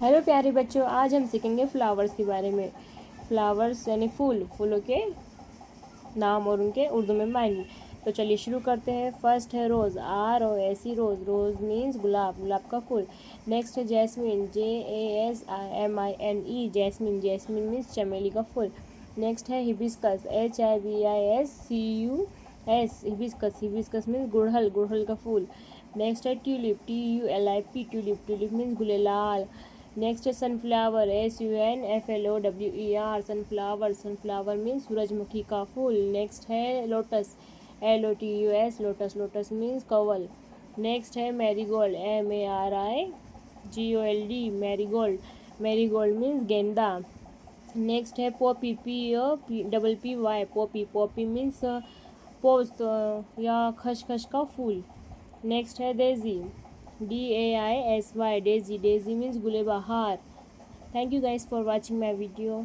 Hello प्यारे बच्चों, आज हम सीखेंगे फ्लावर्स के बारे में। फ्लावर्स यानी फूल, फूलों के नाम और उनके उर्दू में मायने। तो चलिए शुरू करते हैं। फर्स्ट है रोज़, ROSE रोज़, रोज़ मीन्स गुलाब, गुलाब का फूल। नेक्स्ट है jasmine, JASMINE, jasmine, jasmine means चमेली का फूल। नेक्स्ट है hibiscus, HIBISCUS, hibiscus, hibiscus means गुड़हल, गुड़हल का फूल। नेक्स्ट है tulip, TULIP, tulip, tulip means गुलेलाल। नेक्स्ट है sunflower, SUNFLOWER, sunflower, sunflower means सूरजमुखी का फूल। नेक्स्ट है lotus, LOTUS, lotus, lotus means कवल। नेक्स्ट है marigold, MARIGOLD, marigold, marigold means गेंदा। नेक्स्ट है poppy, POPPY, poppy, poppy means पोस्त या खसखस का फूल। नेक्स्ट है daisy, DAISY, daisy, daisy means गुलेबहार। Thank you guys for watching my video.